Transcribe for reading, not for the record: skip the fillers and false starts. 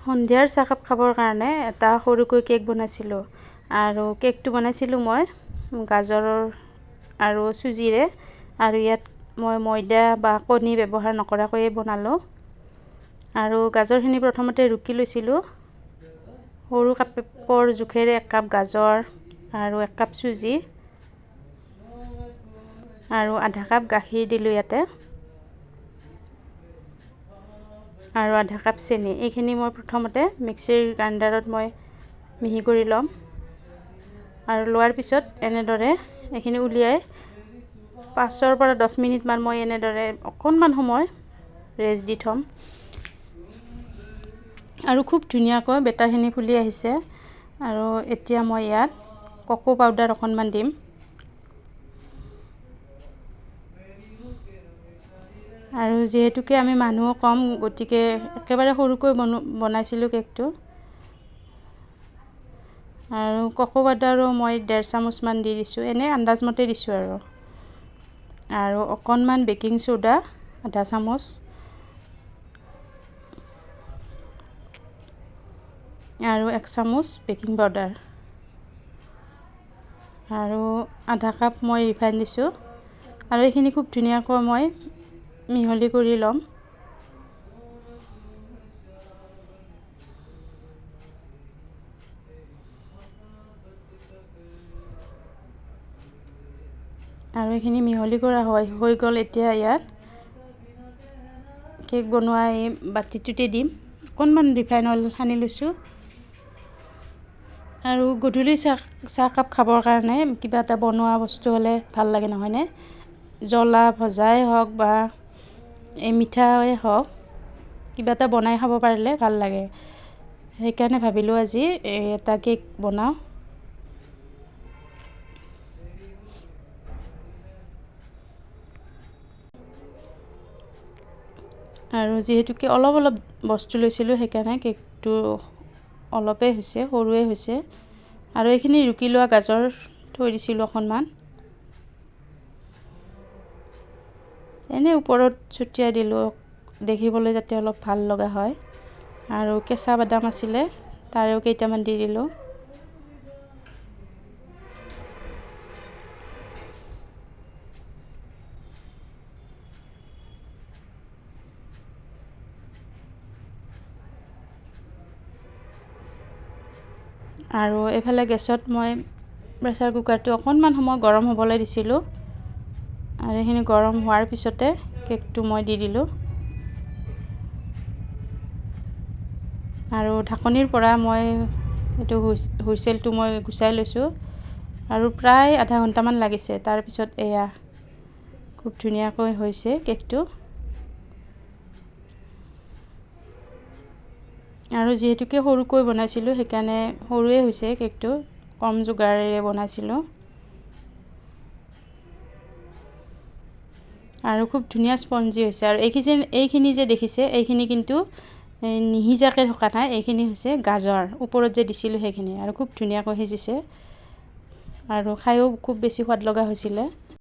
সন্ধিয়াৰ চাহকাপ খাবৰ কাৰণে এটা সৰুকৈ কেক বনাইছিলোঁ আৰু কেকটো বনাইছিলোঁ মই গাজৰৰ আৰু চুজিৰে আৰু ইয়াত মই ময়দা বা কণী ব্যৱহাৰ নকৰাকৈয়ে বনালোঁ আৰু গাজৰখিনি প্ৰথমতে ৰুকি লৈছিলোঁ সৰু কাপৰ জোখেৰে 1 কাপ গাজৰ আৰু 1 কাপ চুজি আৰু আধা কাপ গাখীৰ দিলোঁ ইয়াতে আৰু আধা কাপ চেনি এইখিনি মই প্ৰথমতে মিক্সিৰ গ্ৰাইণ্ডাৰত মই মিহি কৰি ল'ম আৰু লোৱাৰ পিছত এনেদৰে এইখিনি উলিয়াই 5 পৰা 10 মিনিটমান মই এনেদৰে অকণমান সময় ৰেষ্ট দি থ'ম আৰু খুব ধুনীয়াকৈ বেটাৰখিনি ফুলি আহিছে আৰু এতিয়া মই ইয়াত কোকো পাউডাৰ অকণমান দিম আৰু যিহেতুকে আমি মানুহ কম গতিকে একেবাৰে সৰুকৈ বনাইছিলোঁ কেকটো আৰু কোকো পাউডাৰো মই 1.5 চামুচমান দি দিছোঁ এনে আন্দাজমতে দিছোঁ আৰু অকণমান বেকিং চ'ডা আধা চামুচ আৰু 1 চামুচ বেকিং পাউডাৰ আৰু আধা কাপ মই ৰিফাইন দিছোঁ আৰু এইখিনি খুব ধুনীয়াকৈ মই মিহলি কৰি ল'ম আৰু এইখিনি মিহলি কৰা হৈ গ'ল এতিয়া ইয়াত কেক বনোৱা এই বাতিটোতে দিম অকণমান ৰিফাইন অইল সানি লৈছোঁ আৰু গধূলি চাহকাপ খাবৰ কাৰণে কিবা এটা বনোৱা বস্তু হ'লে ভাল লাগে নহয়নে জ্বলা ভজাই হওক বা এই মিঠাই হওক কিবা এটা বনাই খাব পাৰিলে ভাল লাগে সেইকাৰণে ভাবিলোঁ আজি এটা কেক বনাওঁ আৰু যিহেতুকে অলপ বস্তু লৈছিলোঁ সেইকাৰণে কেকটো অলপেই হৈছে সৰুৱে হৈছে আৰু এইখিনি ৰুকি লোৱা গাজৰ থৈ দিছিলোঁ অকণমান এনে ওপৰত ছটিয়াই দিলোঁ দেখিবলৈ যাতে অলপ ভাল লগা হয় আৰু কেঁচা বাদাম আছিলে তাৰেও কেইটামান দি দিলোঁ আৰু এইফালে গেছত মই প্ৰেছাৰ কুকাৰটো অকণমান সময় গৰম হ'বলৈ দিছিলোঁ আৰু এইখিনি গৰম হোৱাৰ পিছতে কেকটো মই দি দিলোঁ আৰু ঢাকনিৰ পৰা মই এইটো হুইচেলটো মই গুচাই লৈছোঁ আৰু প্ৰায় আধা ঘণ্টামান লাগিছে তাৰপিছত এয়া খুব ধুনীয়াকৈ হৈছে কেকটো আৰু যিহেতুকে সৰুকৈ বনাইছিলোঁ সেইকাৰণে সৰুৱে হৈছে কেকটো কম যোগাৰেৰে বনাইছিলোঁ আৰু খুব ধুনীয়া স্পঞ্জি হৈছে আৰু এইখিনি যে দেখিছে এইখিনি কিন্তু নিসিজাকৈ থকা নাই এইখিনি হৈছে গাজৰ ওপৰত যে দিছিলোঁ সেইখিনি আৰু খুব ধুনীয়াকৈ সিজিছে আৰু খায়ো খুব বেছি সোৱাদ লগা হৈছিলে